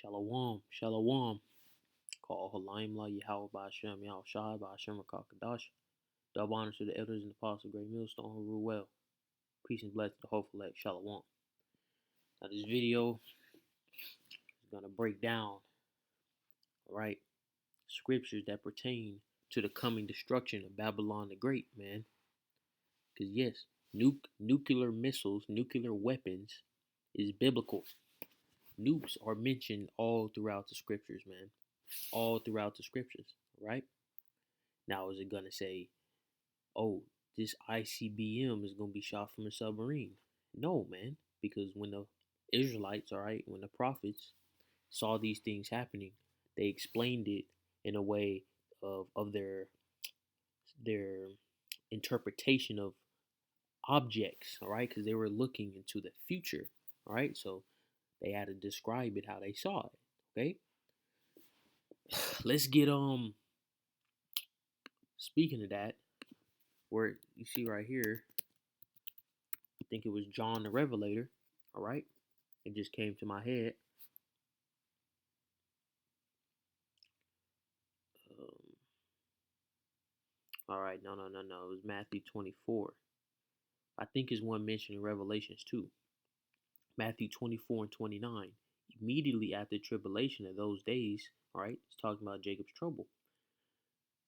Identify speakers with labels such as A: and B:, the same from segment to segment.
A: Shalom, shalom. Call Halayim La Yahweh Ba'Shem Yahweh Shai Ba'Shem Rakakadash. Double honor to the elders and the apostles, great millstone who rule well. Peace and blessings to the hopeful elect. Shalom. Now this video is gonna break down, right, scriptures that pertain to the coming destruction of Babylon the Great, man. Because yes, nuclear missiles, nuclear weapons is biblical. Nukes are mentioned all throughout the scriptures, man. All throughout the scriptures, right? Now, is it going to say, oh, this ICBM is going to be shot from a submarine? No, man, because when the Israelites, all right, when the prophets saw these things happening, they explained it in a way of their interpretation of objects, all right, because they were looking into the future, all right, so they had to describe it how they saw it. Okay, let's get speaking of that, where you see right here, I think it was John the Revelator. All right, it just came to my head. Um, all right, no. It was Matthew 24. I think is one mentioned in Revelations too. Matthew 24 and 29. Immediately after the tribulation of those days, all right, it's talking about Jacob's trouble.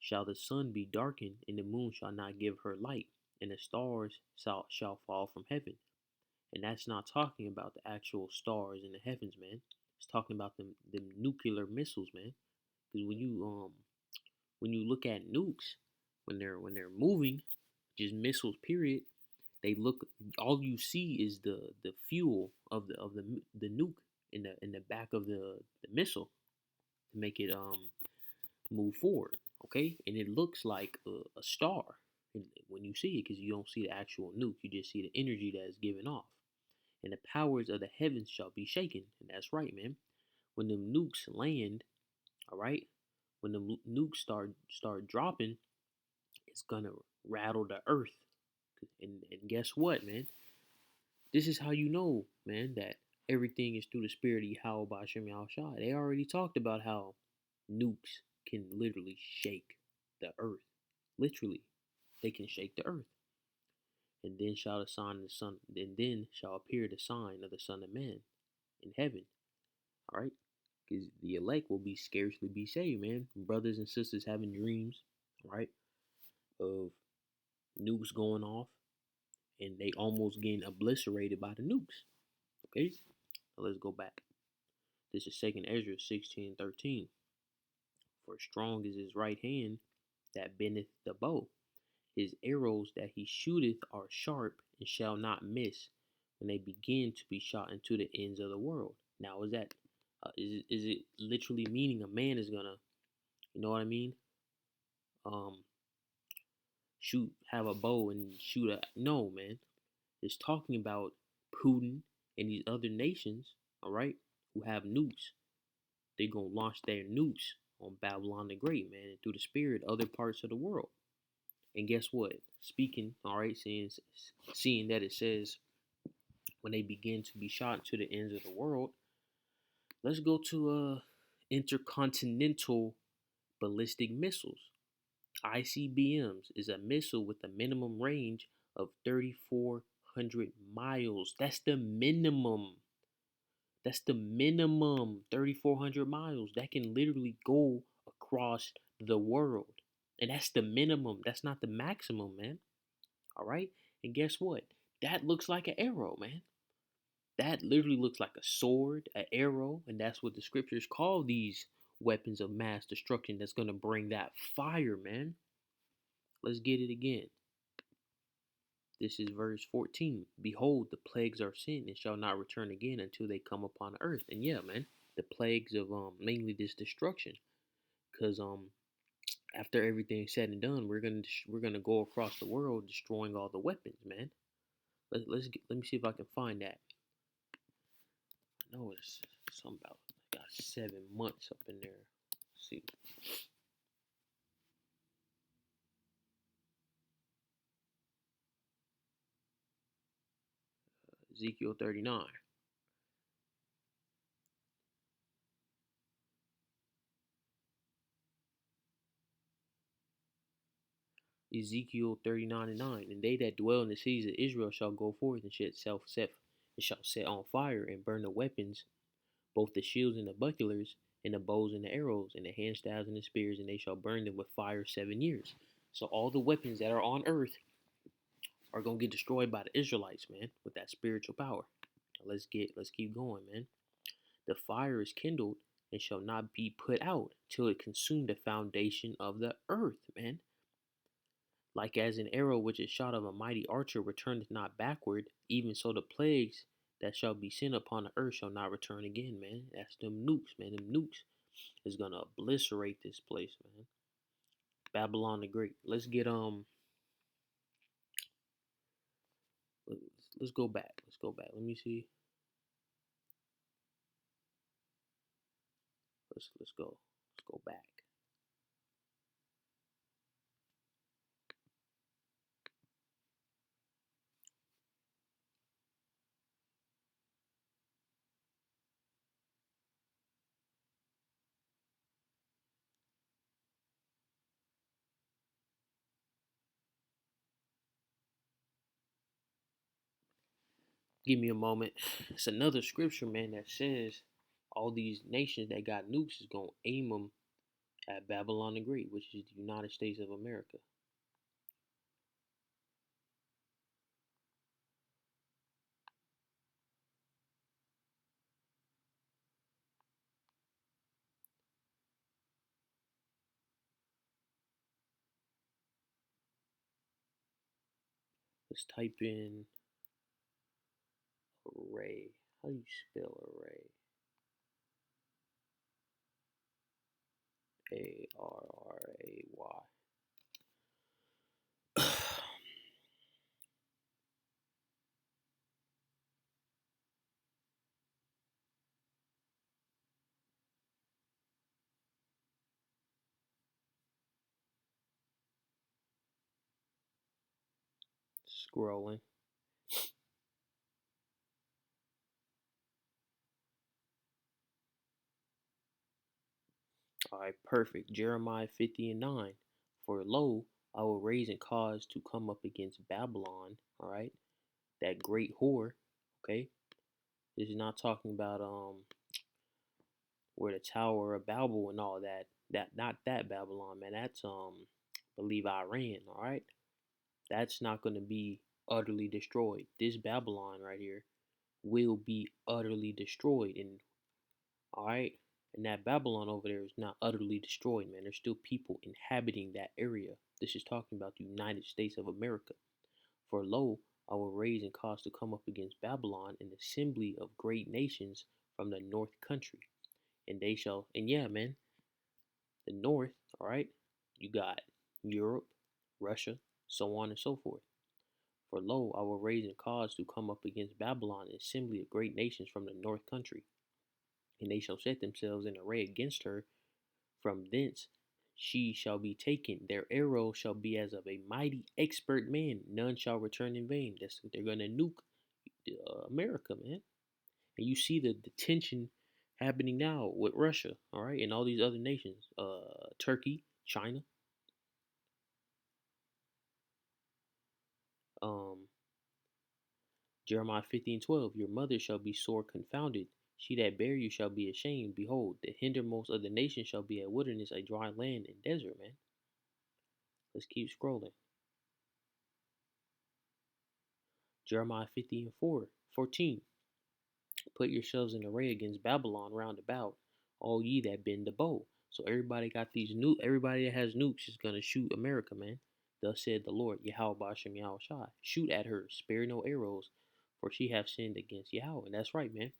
A: Shall the sun be darkened, and the moon shall not give her light, and the stars shall fall from heaven. And that's not talking about the actual stars in the heavens, man. It's talking about them nuclear missiles, man. Because when you look at nukes, when they're moving, just missiles, period, they look, all you see is the fuel of the nuke in the back of the missile to make it move forward. Okay, and it looks like a star when you see it, because you don't see the actual nuke, you just see the energy that is given off. And the powers of the heavens shall be shaken. And that's right, man. When the nukes land, all right, when the nukes start dropping, it's gonna rattle the earth. And guess what, man? This is how you know, man, that everything is through the spirit of Yahweh Ba'Shem Yahweh Shai. They already talked about how nukes can literally shake the earth. Literally, they can shake the earth. And then shall the sign of the Son, and then shall appear the sign of the Son of Man in heaven. All right, because the elect will be scarcely be saved, man. Brothers and sisters having dreams, right, of nukes going off, and they almost getting obliterated by the nukes. Okay, now let's go back. This is 2nd Ezra 16:13. For strong is his right hand that bendeth the bow. His arrows that he shooteth are sharp and shall not miss when they begin to be shot into the ends of the world. Now, is it literally meaning a man is gonna, you know what I mean? Um, have a bow and shoot a, no, man. It's talking about Putin and these other nations, all right, who have nukes. They're gonna launch their nukes on Babylon the Great, man, and through the spirit, other parts of the world. And guess what? Speaking, all right, seeing that it says when they begin to be shot to the ends of the world, let's go to intercontinental ballistic missiles. ICBMs is a missile with a minimum range of 3,400 miles. That's the minimum. That's the minimum. 3,400 miles. That can literally go across the world. And that's the minimum. That's not the maximum, man. All right? And guess what? That looks like an arrow, man. That literally looks like a sword, an arrow, and that's what the scriptures call these weapons of mass destruction that's going to bring that fire, man. Let's get it again. This is verse 14. Behold, the plagues are sent and shall not return again until they come upon the earth. And yeah, man, the plagues of mainly this destruction. Because after everything's said and done, we're gonna go across the world destroying all the weapons, man. Let me see if I can find that. I know it's something about got 7 months up in there. Let's see. Ezekiel 39. Ezekiel 39:9. And they that dwell in the cities of Israel shall go forth and shall set on fire and burn the weapons, both the shields and the bucklers, and the bows and the arrows, and the handstaves and the spears, and they shall burn them with fire 7 years. So all the weapons that are on earth are gonna get destroyed by the Israelites, man, with that spiritual power. Now let's keep going, man. The fire is kindled and shall not be put out till it consume the foundation of the earth, man. Like as an arrow which is shot of a mighty archer returneth not backward, even so the plagues that shall be sent upon the earth shall not return again, man. That's them nukes, man. Them nukes is gonna obliterate this place, man. Babylon the Great. Let's go back. Let's go back. Let me see. Let's go. Let's go back. Give me a moment. It's another scripture, man, that says all these nations that got nukes is gonna aim them at Babylon the Great, which is the United States of America. Let's type in array. How do you spell array? Array. Scrolling. All right, perfect. Jeremiah 50:9. For lo, I will raise and cause to come up against Babylon. All right, that great whore. Okay, this is not talking about where the Tower of Babel and all that. That not that Babylon, man. That's I believe Iran. All right, that's not going to be utterly destroyed. This Babylon right here will be utterly destroyed, and all right. And that Babylon over there is not utterly destroyed, man. There's still people inhabiting that area. This is talking about the United States of America. For lo, I will raise and cause to come up against Babylon an assembly of great nations from the north country. And they shall, and yeah, man, the north, all right, you got Europe, Russia, so on and so forth. For lo, I will raise and cause to come up against Babylon an assembly of great nations from the north country. And they shall set themselves in array against her. From thence she shall be taken. Their arrow shall be as of a mighty expert man. None shall return in vain. They're gonna nuke America, man. And you see the tension happening now with Russia, all right, and all these other nations, Turkey, China. Um, Jeremiah 15:12. Your mother shall be sore confounded. She that bare you shall be ashamed. Behold, the hindermost of the nations shall be a wilderness, a dry land and desert, man. Let's keep scrolling. Jeremiah 14. Put yourselves in array against Babylon round about, all ye that bend the bow. So everybody that has nukes is gonna shoot America, man. Thus said the Lord, Yahweh Bashem Yahweh Shai. Shoot at her, spare no arrows, for she hath sinned against Yahweh. And that's right, man.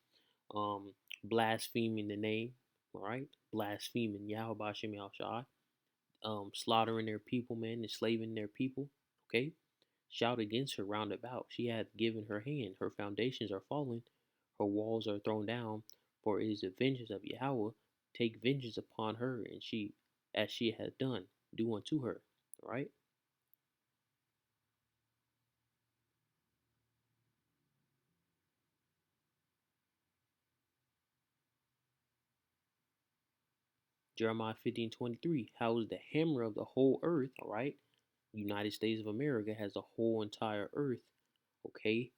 A: Blaspheming the name, all right? Blaspheming Yahweh Bashem Yahweh Shai. Slaughtering their people, man, enslaving their people, okay? Shout against her round about. She hath given her hand. Her foundations are fallen. Her walls are thrown down. For it is the vengeance of Yahweh. Take vengeance upon her, and she, as she hath done, do unto her. All right? Jeremiah 15:23. How is the hammer of the whole earth, all right? United States of America has the whole entire earth, okay?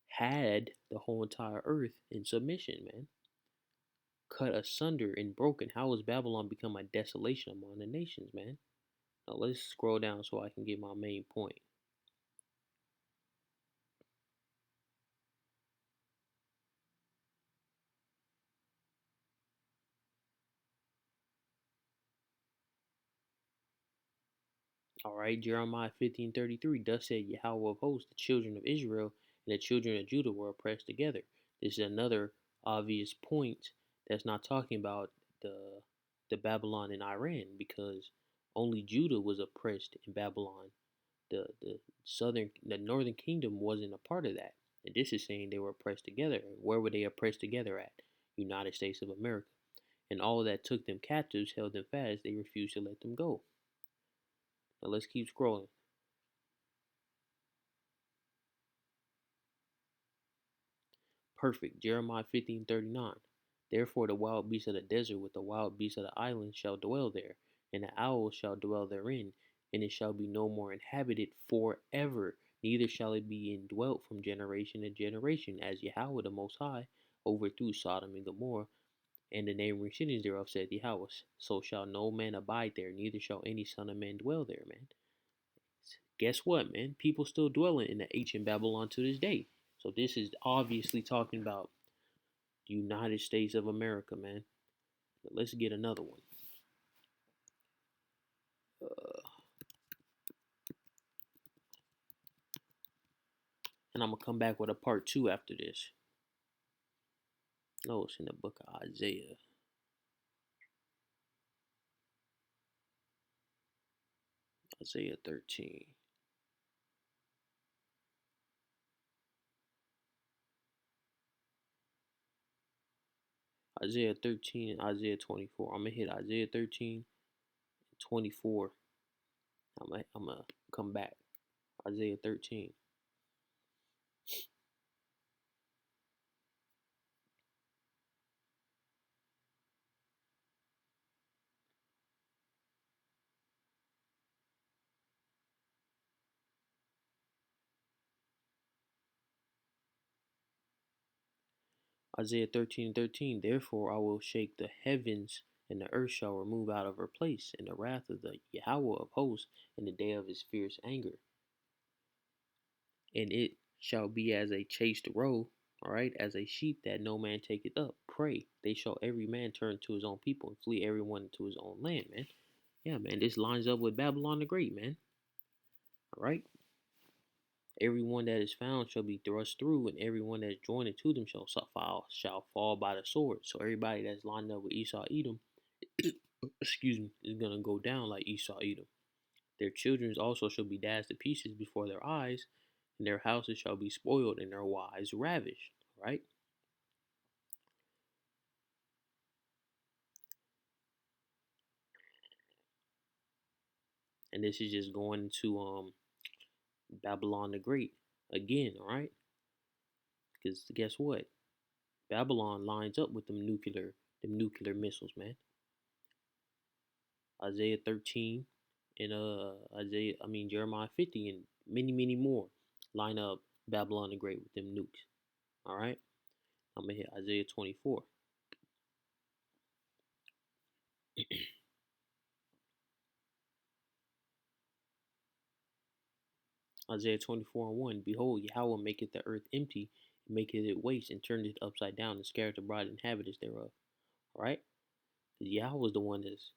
A: Had the whole entire earth in submission, man. Cut asunder and broken. How has Babylon become a desolation among the nations, man? Now let's scroll down so I can get my main point. All right, Jeremiah 15:33. Thus said Yahweh of hosts, the children of Israel and the children of Judah were oppressed together. This is another obvious point that's not talking about the Babylon and Iran, because only Judah was oppressed in Babylon. The northern kingdom wasn't a part of that. And this is saying they were oppressed together. Where were they oppressed together at? United States of America. And all that took them captives held them fast. They refused to let them go. Now let's keep scrolling. Perfect. Jeremiah 15:39. Therefore the wild beasts of the desert with the wild beasts of the islands shall dwell there, and the owls shall dwell therein, and it shall be no more inhabited forever, neither shall it be indwelt from generation to generation, as Yahweh the Most High overthrew Sodom and Gomorrah, and the neighboring cities thereof, said Yahweh. So shall no man abide there, neither shall any son of man dwell there, man. Guess what, man? People still dwelling in the ancient Babylon to this day. So this is obviously talking about the United States of America, man. Let's get another one. And I'm going to come back with a part two after this. No, it's in the book of Isaiah. Isaiah 13. Isaiah 13 and Isaiah 24. I'm going to hit Isaiah 13 and 24. I'm going to come back. Isaiah 13. Isaiah 13:13. Therefore I will shake the heavens, and the earth shall remove out of her place, in the wrath of the Yahweh of hosts, in the day of his fierce anger. And it shall be as a chased roe, all right, as a sheep that no man taketh up. Pray, they shall every man turn to his own people, and flee every one to his own land, man. Yeah, man, this lines up with Babylon the Great, man. All right. Everyone that is found shall be thrust through, and everyone that is joined to them shall fall by the sword. So everybody that's lined up with Esau Edom, excuse me, is gonna go down like Esau Edom. Their children also shall be dashed to pieces before their eyes, and their houses shall be spoiled, and their wives ravished. Right? And this is just going into Babylon the Great again. All right? Because guess what? Babylon lines up with them nuclear missiles, man. Isaiah 13 and Jeremiah 50 and many, many more line up Babylon the Great with them nukes. All right? I'm going to hit Isaiah 24. Isaiah 24 and 1. Behold, Yahweh maketh the earth empty, and maketh it waste, and turneth it upside down, and scattereth the broad inhabitants thereof. All right? Because Yahweh is the one that's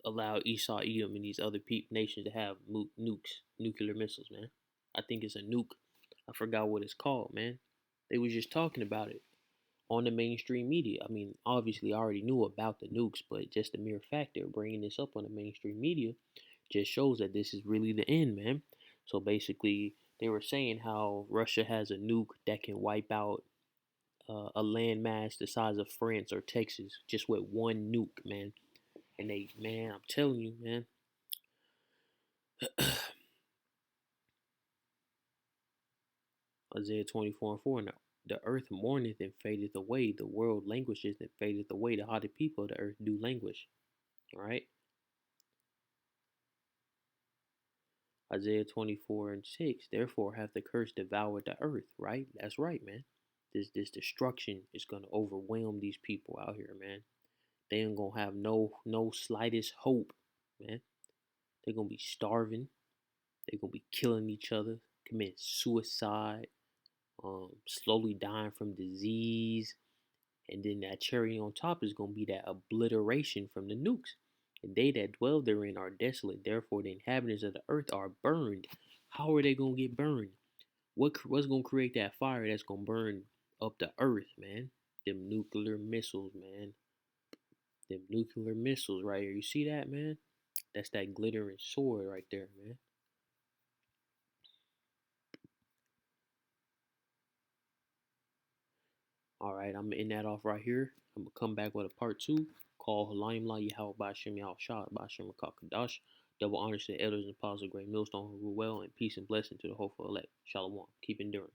A: allowed Esau, Edom, and these other nations to have nukes, nuclear missiles, man. I think it's a nuke. I forgot what it's called, man. They was just talking about it on the mainstream media. I mean, obviously, I already knew about the nukes, but just the mere fact they're bringing this up on the mainstream media just shows that this is really the end, man. So basically, they were saying how Russia has a nuke that can wipe out a landmass the size of France or Texas just with one nuke, man. And man, I'm telling you, man. Isaiah 24 and 4. Now, the earth mourneth and fadeth away. The world languisheth and fadeth away. The haughty people of the earth do languish. All right. Isaiah 24 and 6. Therefore hath the curse devoured the earth, right? That's right, man. This destruction is gonna overwhelm these people out here, man. They ain't gonna have no slightest hope, man. They're gonna be starving. They're gonna be killing each other, committing suicide, slowly dying from disease, and then that cherry on top is gonna be that obliteration from the nukes. And they that dwell therein are desolate. Therefore, the inhabitants of the earth are burned. How are they gonna get burned? What's gonna create that fire that's gonna burn up the earth, man? Them nuclear missiles, man. Them nuclear missiles right here. You see that, man? That's that glittering sword right there, man. All right, I'm gonna end that off right here. I'm gonna come back with a part two called Halayim La Yahweh Bashem Yahushua Bashem Kadash. Double honors to the elders and apostles of Great Millstone who rule well, and peace and blessing to the hopeful elect. Shalom. Keep enduring.